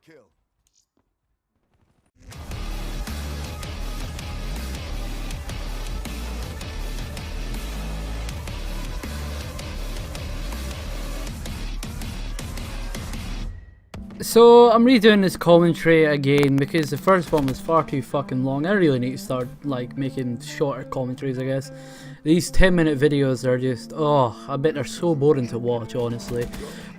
kill. So I'm redoing this commentary again because the first one was far too fucking long. I really need to start like making shorter commentaries, I guess. These 10-minute videos are just, I bet they're so boring to watch, honestly.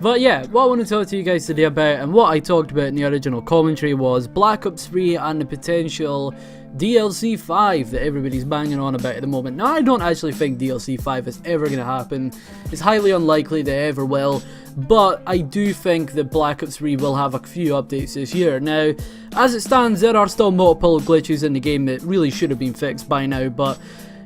But yeah, what I want to talk to you guys today about, and what I talked about in the original commentary, was Black Ops 3 and the potential DLC 5 that everybody's banging on about at the moment. Now, I don't actually think DLC 5 is ever going to happen. It's highly unlikely that it ever will. But I do think that Black Ops 3 will have a few updates this year. Now, as it stands, there are still multiple glitches in the game that really should have been fixed by now, but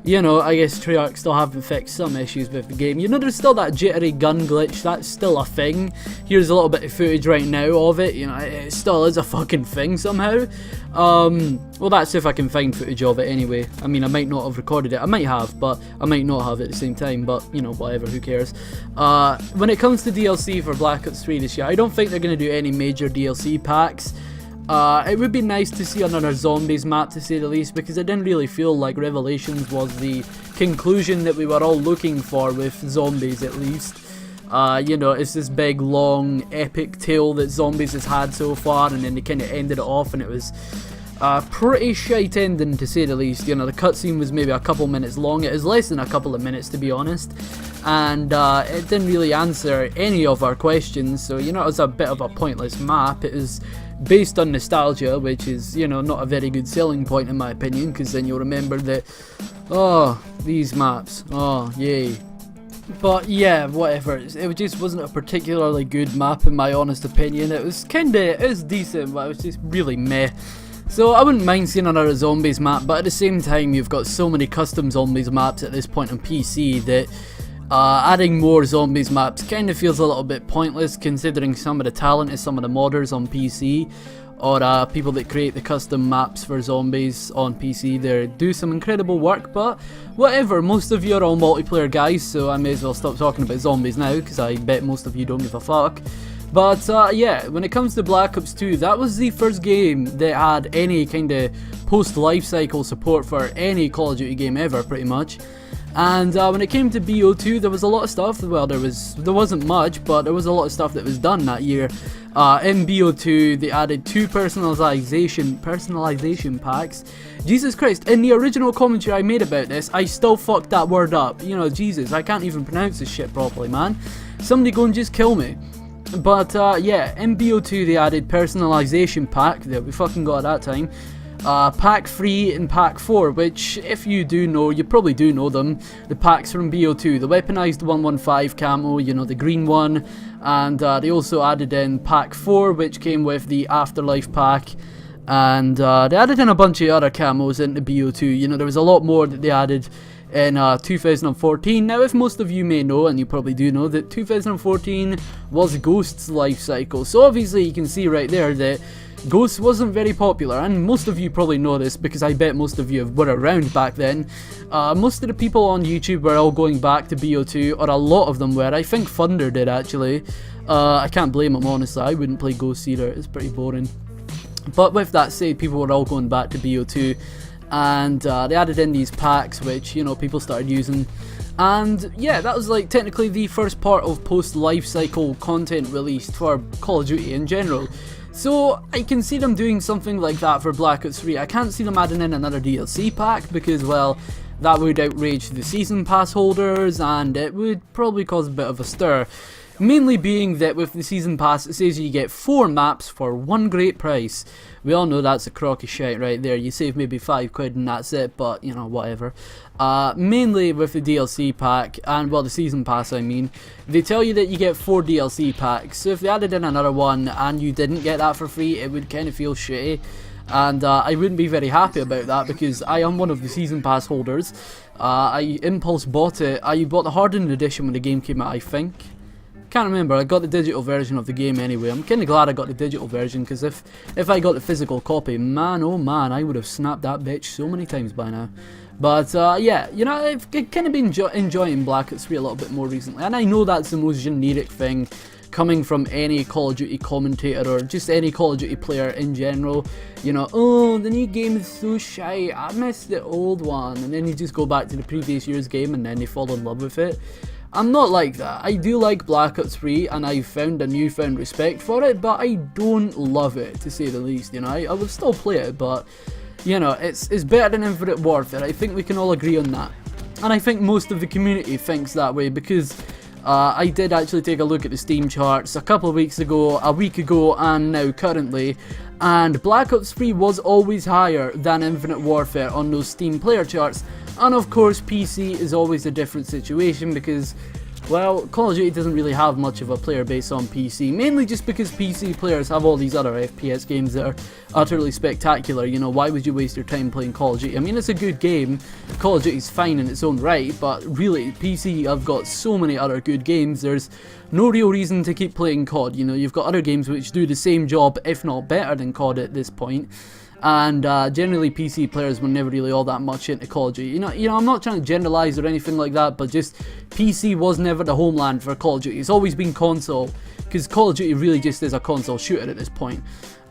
you know, I guess Treyarch still haven't fixed some issues with the game. You know, there's still that jittery gun glitch, that's still a thing. Here's a little bit of footage right now of it, you know, it still is a fucking thing somehow. Well, that's if I can find footage of it anyway. I mean, I might not have recorded it, I might have, but I might not have at the same time, but, you know, whatever, who cares. When it comes to DLC for Black Ops 3 this year, I don't think they're going to do any major DLC packs. It would be nice to see another zombies map, to say the least, because it didn't really feel like Revelations was the conclusion that we were all looking for with zombies, at least. You know, it's this big, long, epic tale that zombies has had so far, and then they kind of ended it off, and it was a pretty shite ending, to say the least. You know, the cutscene was maybe a couple minutes long. It was less than a couple of minutes, to be honest, and it didn't really answer any of our questions, so, you know, it was a bit of a pointless map. It was based on nostalgia, which is, you know, not a very good selling point in my opinion, because then you'll remember that, these maps, yay. But yeah, whatever, it just wasn't a particularly good map in my honest opinion. It was decent, but it was just really meh. So I wouldn't mind seeing another zombies map, but at the same time you've got so many custom zombies maps at this point on PC that adding more zombies maps kind of feels a little bit pointless, considering some of the talent is some of the modders on PC, or people that create the custom maps for zombies on PC. They do some incredible work, but whatever, most of you are all multiplayer guys, so I may as well stop talking about zombies now, because I bet most of you don't give a fuck. But yeah, when it comes to Black Ops 2, that was the first game that had any kind of post-lifecycle support for any Call of Duty game ever, pretty much. And when it came to BO2, there was a lot of stuff. Well, there wasn't much, but there was a lot of stuff that was done that year. In BO2, they added 2 personalization packs. Jesus Christ, in the original commentary I made about this, I still fucked that word up. You know, Jesus, I can't even pronounce this shit properly, man. Somebody go and just kill me. But yeah, in BO2 they added personalization pack that we fucking got at that time. Pack 3 and Pack 4, which, if you do know, you probably do know them, the packs from BO2, the weaponized 115 camo, you know, the green one, and they also added in Pack 4, which came with the Afterlife pack, and they added in a bunch of other camos into BO2, you know, there was a lot more that they added in 2014. Now, if most of you may know, and you probably do know, that 2014 was Ghost's life cycle, so obviously you can see right there that Ghost wasn't very popular, and most of you probably know this because I bet most of you were around back then. Most of the people on YouTube were all going back to BO2, or a lot of them were. I think Thunder did, actually. I can't blame him, honestly. I wouldn't play Ghost either, it's pretty boring. But with that said, people were all going back to BO2, and they added in these packs, which, you know, people started using. And yeah, that was like technically the first part of post-lifecycle content released for Call of Duty in general. So I can see them doing something like that for Black Ops 3. I can't see them adding in another DLC pack because, well, that would outrage the season pass holders and it would probably cause a bit of a stir. Mainly being that with the season pass it says you get 4 maps for 1 great price. We all know that's a crock of shite right there. You save maybe £5 and that's it, but you know, whatever. Mainly with the DLC pack, and well, the season pass I mean, they tell you that you get 4 DLC packs, so if they added in another one and you didn't get that for free, it would kind of feel shitty. And I wouldn't be very happy about that because I am one of the season pass holders. I impulse bought it. I bought the hardened edition when the game came out, I think. Can't remember, I got the digital version of the game anyway. I'm kinda glad I got the digital version, because if I got the physical copy, man oh man, I would have snapped that bitch so many times by now. But yeah, you know, I've kind of been enjoying Black Ops 3 a little bit more recently, and I know that's the most generic thing coming from any Call of Duty commentator or just any Call of Duty player in general, you know, oh, the new game is so shite, I miss the old one, and then you just go back to the previous year's game and then they fall in love with it. I'm not like that. I do like Black Ops 3 and I've found a newfound respect for it, but I don't love it, to say the least, you know. I will still play it, but, you know, it's better than Infinite Warfare. I think we can all agree on that. And I think most of the community thinks that way, because I did actually take a look at the Steam charts a couple of weeks ago, a week ago, and now currently, and Black Ops 3 was always higher than Infinite Warfare on those Steam player charts. And of course PC is always a different situation because, well, Call of Duty doesn't really have much of a player base on PC, mainly just because PC players have all these other FPS games that are utterly spectacular. You know, why would you waste your time playing Call of Duty? I mean, it's a good game, Call of Duty's fine in its own right, but really, PC have got so many other good games, there's no real reason to keep playing COD. You know, you've got other games which do the same job, if not better than COD at this point. And generally PC players were never really all that much into Call of Duty. You know, I'm not trying to generalize or anything like that, but just PC was never the homeland for Call of Duty. It's always been console, because Call of Duty really just is a console shooter at this point.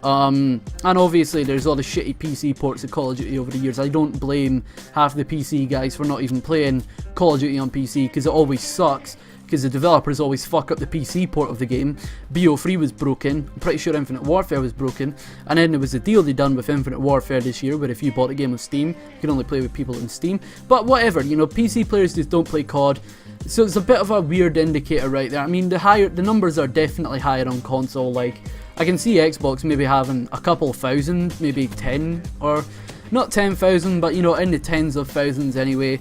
And obviously there's all the shitty PC ports of Call of Duty over the years. I don't blame half the PC guys for not even playing Call of Duty on PC, because it always sucks. Because the developers always fuck up the PC port of the game. BO3 was broken, I'm pretty sure Infinite Warfare was broken, and then there was a deal they done with Infinite Warfare this year where if you bought a game on Steam, you could only play with people on Steam. But whatever, you know, PC players just don't play COD, so it's a bit of a weird indicator right there. I mean, the numbers are definitely higher on console. Like, I can see Xbox maybe having a couple thousand, maybe 10, or not 10,000, but you know, in the tens of thousands anyway.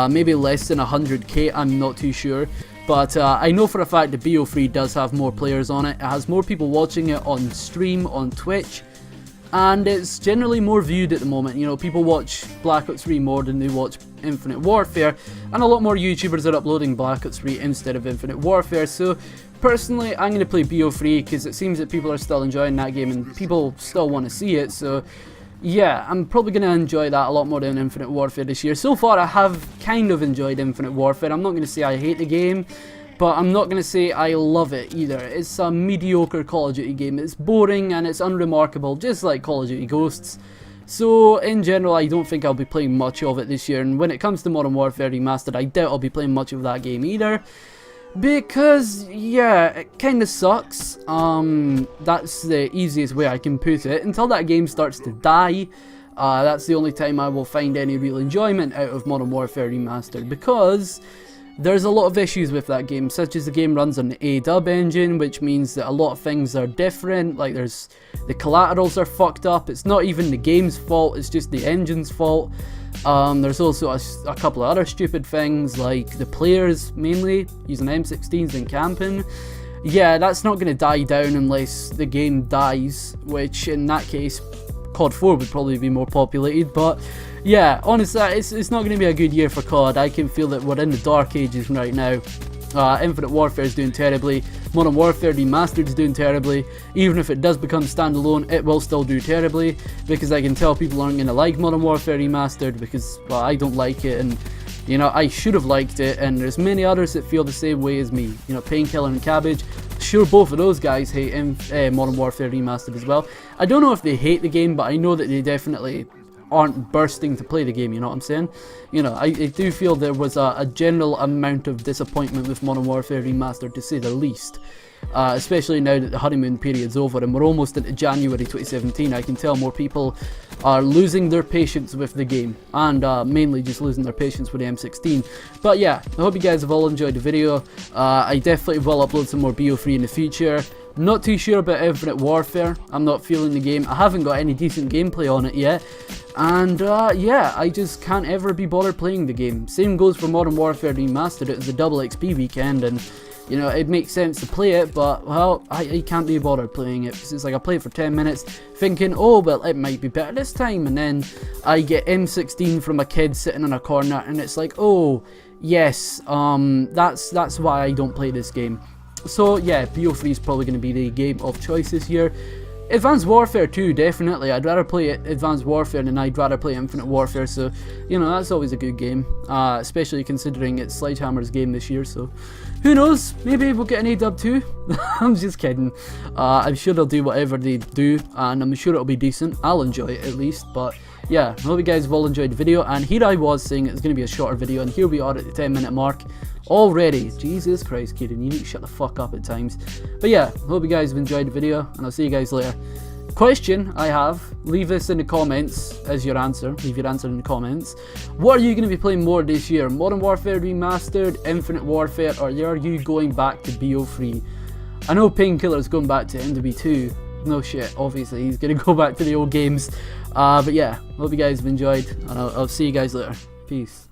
Maybe less than 100k, I'm not too sure. But I know for a fact that BO3 does have more players on it. It has more people watching it on stream, on Twitch, and it's generally more viewed at the moment. You know, people watch Black Ops 3 more than they watch Infinite Warfare, and a lot more YouTubers are uploading Black Ops 3 instead of Infinite Warfare. So personally, I'm going to play BO3 because it seems that people are still enjoying that game and people still want to see it. So yeah, I'm probably going to enjoy that a lot more than Infinite Warfare this year. So far, I have kind of enjoyed Infinite Warfare. I'm not going to say I hate the game, but I'm not going to say I love it either. It's a mediocre Call of Duty game. It's boring and it's unremarkable, just like Call of Duty Ghosts. So, in general, I don't think I'll be playing much of it this year. And when it comes to Modern Warfare Remastered, I doubt I'll be playing much of that game either. Because, yeah, it kind of sucks. That's the easiest way I can put it. Until that game starts to die, that's the only time I will find any real enjoyment out of Modern Warfare Remastered. Because there's a lot of issues with that game, such as the game runs on the A-dub engine, which means that a lot of things are different. Like, the collaterals are fucked up. It's not even the game's fault, it's just the engine's fault. There's also a couple of other stupid things, like the players mainly using M16s and camping. Yeah, that's not going to die down unless the game dies, which in that case COD 4 would probably be more populated. But yeah, honestly, it's not going to be a good year for COD. I can feel that we're in the dark ages right now. Infinite Warfare is doing terribly, Modern Warfare Remastered is doing terribly. Even if it does become standalone, it will still do terribly, because I can tell people aren't going to like Modern Warfare Remastered because, well, I don't like it, and you know, I should have liked it, and there's many others that feel the same way as me. You know, Painkiller and Cabbage, sure, both of those guys hate Modern Warfare Remastered as well. I don't know if they hate the game, but I know that they definitely aren't bursting to play the game, you know what I'm saying? You know, I do feel there was a general amount of disappointment with Modern Warfare Remastered, to say the least. Especially now that the honeymoon period's over and we're almost into January 2017, I can tell more people are losing their patience with the game, and mainly just losing their patience with the M16. But yeah, I hope you guys have all enjoyed the video. I definitely will upload some more BO3 in the future. Not too sure about Infinite Warfare. I'm not feeling the game. I haven't got any decent gameplay on it yet. And yeah, I just can't ever be bothered playing the game. Same goes for Modern Warfare Remastered. It was a double XP weekend, and you know, it makes sense to play it, but well, I can't be bothered playing it, because it's like I play it for 10 minutes thinking, oh well, it might be better this time, and then I get M16 from a kid sitting in a corner, and it's like, oh yes, that's why I don't play this game. So yeah, BO3 is probably going to be the game of choice this year. Advanced Warfare 2, definitely. I'd rather play Advanced Warfare than I'd rather play Infinite Warfare, so, you know, that's always a good game, especially considering it's Sledgehammer's game this year, so who knows, maybe we'll get an A-dub too. I'm just kidding. I'm sure they'll do whatever they do, and I'm sure it'll be decent. I'll enjoy it at least, but yeah, I hope you guys have all enjoyed the video, and here I was saying it's going to be a shorter video, and here we are at the 10-minute mark already. Jesus Christ, Kieran, you need to shut the fuck up at times. But yeah, hope you guys have enjoyed the video, and I'll see you guys later. Question I have, leave this in the comments as your answer. Leave your answer in the comments. What are you going to be playing more this year? Modern Warfare Remastered, Infinite Warfare, or are you going back to BO3? I know Painkiller's going back to MW2. No shit, obviously he's going to go back to the old games. But yeah, hope you guys have enjoyed, and I'll see you guys later. Peace.